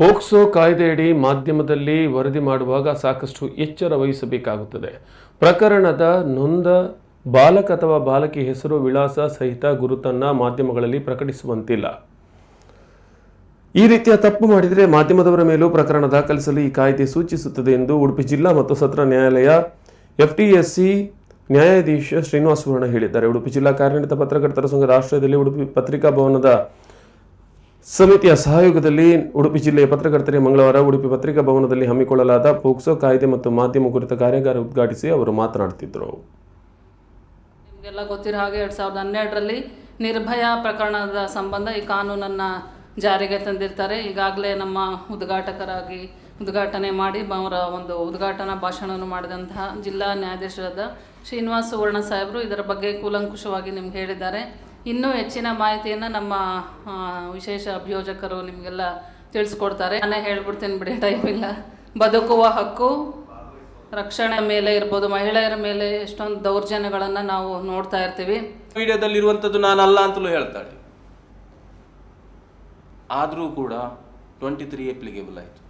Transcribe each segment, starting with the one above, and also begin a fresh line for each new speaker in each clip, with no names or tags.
POCSO ಕಾಯ್ದೆಯಡಿ ಮಾಧ್ಯಮದಲ್ಲಿ ವರದಿ ಮಾಡುವಾಗ ಸಾಕಷ್ಟು ಎಚ್ಚರ ವಹಿಸಬೇಕಾಗುತ್ತದೆ. ಪ್ರಕರಣದ ನೊಂದ ಬಾಲಕ ಅಥವಾ ಬಾಲಕಿ ಹೆಸರು, ವಿಳಾಸ ಸಹಿತ ಗುರುತನ್ನು ಮಾಧ್ಯಮಗಳಲ್ಲಿ ಪ್ರಕಟಿಸುವಂತಿಲ್ಲ. ಈ ರೀತಿಯ ತಪ್ಪು ಮಾಡಿದರೆ ಮಾಧ್ಯಮದವರ ಮೇಲೂ ಪ್ರಕರಣ ದಾಖಲಿಸಲು ಈ ಕಾಯ್ದೆ ಸೂಚಿಸುತ್ತದೆ ಎಂದು ಉಡುಪಿ ಜಿಲ್ಲಾ ಮತ್ತು ಸತ್ರ ನ್ಯಾಯಾಲಯ FTSC ನ್ಯಾಯಾಧೀಶ ಶ್ರೀನಿವಾಸ ಸುವರ್ಣ ಹೇಳಿದ್ದಾರೆ. ಉಡುಪಿ ಜಿಲ್ಲಾ ಕಾರ್ಯನಿರತ ಪತ್ರಕರ್ತರ ಸಂಘದ ಆಶ್ರಯದಲ್ಲಿ ಉಡುಪಿ ಪತ್ರಿಕಾ ಭವನದ ಸಮಿತಿಯ ಸಹಯೋಗದಲ್ಲಿ ಉಡುಪಿ ಜಿಲ್ಲೆಯ ಪತ್ರಕರ್ತರಿಗೆ ಮಂಗಳವಾರ ಉಡುಪಿ ಪತ್ರಿಕಾ ಭವನದಲ್ಲಿ ಹಮ್ಮಿಕೊಳ್ಳಲಾದ ಪೋಕ್ಸೋ ಕಾಯ್ದೆ ಮತ್ತು ಮಾಧ್ಯಮ ಕುರಿತ ಕಾರ್ಯಾಗಾರ ಉದ್ಘಾಟಿಸಿ ಅವರು ಮಾತನಾಡುತ್ತಿದ್ದರು.
ನಿಮಗೆಲ್ಲ ಗೊತ್ತಿರೋ ಹಾಗೆ 2012ರಲ್ಲಿ ನಿರ್ಭಯ ಪ್ರಕರಣದ ಸಂಬಂಧ ಈ ಕಾನೂನನ್ನು ಜಾರಿಗೆ ತಂದಿರ್ತಾರೆ. ಈಗಾಗಲೇ ನಮ್ಮ ಉದ್ಘಾಟಕರಾಗಿ ಉದ್ಘಾಟನೆ ಮಾಡಿ ಅವರ ಒಂದು ಉದ್ಘಾಟನಾ ಭಾಷಣವನ್ನು ಮಾಡಿದಂತಹ ಜಿಲ್ಲಾ ನ್ಯಾಯಾಧೀಶರಾದ ಶ್ರೀನಿವಾಸ ಸುವರ್ಣ ಸಾಹೇಬರು ಇದರ ಬಗ್ಗೆ ಕೂಲಂಕುಷವಾಗಿ ನಿಮ್ಗೆ ಹೇಳಿದ್ದಾರೆ. ಇನ್ನೂ ಹೆಚ್ಚಿನ ಮಾಹಿತಿಯನ್ನು ನಮ್ಮ ವಿಶೇಷ ಅಭಿಯೋಜಕರು ನಿಮಗೆಲ್ಲ ತಿಳಿಸ್ಕೊಡ್ತಾರೆ. ನಾನೇ ಹೇಳ್ಬಿಡ್ತೀನಿ ಬಿಡಿ, ಟೈಮ್ ಇಲ್ಲ. ಬದುಕುವ ಹಕ್ಕು ರಕ್ಷಣೆ ಮೇಲೆ ಇರ್ಬೋದು, ಮಹಿಳೆಯರ ಮೇಲೆ ಎಷ್ಟೊಂದು ದೌರ್ಜನ್ಯಗಳನ್ನು ನಾವು ನೋಡ್ತಾ ಇರ್ತೀವಿ.
ವಿಡಿಯೋದಲ್ಲಿರುವಂಥದ್ದು ನಾನಲ್ಲ ಅಂತಲೂ ಹೇಳ್ತಾಳೆ. ಆದರೂ ಕೂಡ 23 ಅಪ್ಲಿಕೇಬಲ್ ಆಯಿತು.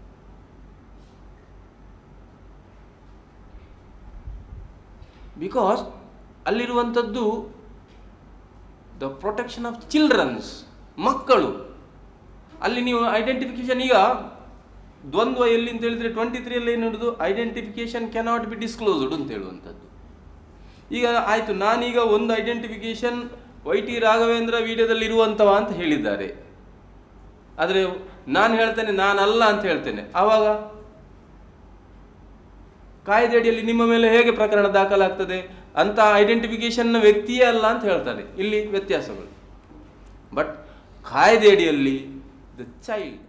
ಬಿಕಾಸ್ ಅಲ್ಲಿರುವಂಥದ್ದು ದ ಪ್ರೊಟೆಕ್ಷನ್ ಆಫ್ ಚಿಲ್ಡ್ರನ್ಸ್, ಮಕ್ಕಳು. ಅಲ್ಲಿ ನೀವು ಐಡೆಂಟಿಫಿಕೇಶನ್, ಈಗ ದ್ವಂದ್ವ ಎಲ್ಲಿ ಅಂತ ಹೇಳಿದ್ರೆ 23 ಏನು ಹಿಡಿದು ಐಡೆಂಟಿಫಿಕೇಶನ್ ಕ್ಯಾನಾಟ್ ಬಿ ಡಿಸ್ಕ್ಲೋಸ್ಡ್ ಅಂತ ಹೇಳುವಂಥದ್ದು. ಈಗ ಆಯಿತು, ನಾನೀಗ ಒಂದು ಐಡೆಂಟಿಫಿಕೇಶನ್ YT ರಾಘವೇಂದ್ರ ವಿಡಿಯೋದಲ್ಲಿ ಇರುವಂಥವ ಅಂತ ಹೇಳಿದ್ದಾರೆ, ಆದರೆ ನಾನು ಹೇಳ್ತೇನೆ ನಾನಲ್ಲ ಅಂತ ಹೇಳ್ತೇನೆ. ಆವಾಗ ಕಾಯ್ದೆಯಡಿಯಲ್ಲಿ ನಿಮ್ಮ ಮೇಲೆ ಹೇಗೆ ಪ್ರಕರಣ ದಾಖಲಾಗ್ತದೆ? ಅಂತ ಐಡೆಂಟಿಫಿಕೇಶನ್ನ ವ್ಯಕ್ತಿಯೇ ಅಲ್ಲ ಅಂತ ಹೇಳ್ತಾರೆ. ಇಲ್ಲಿ ವ್ಯತ್ಯಾಸಗಳು. But ಕಾಯ್ದೆಯಡಿಯಲ್ಲಿ the child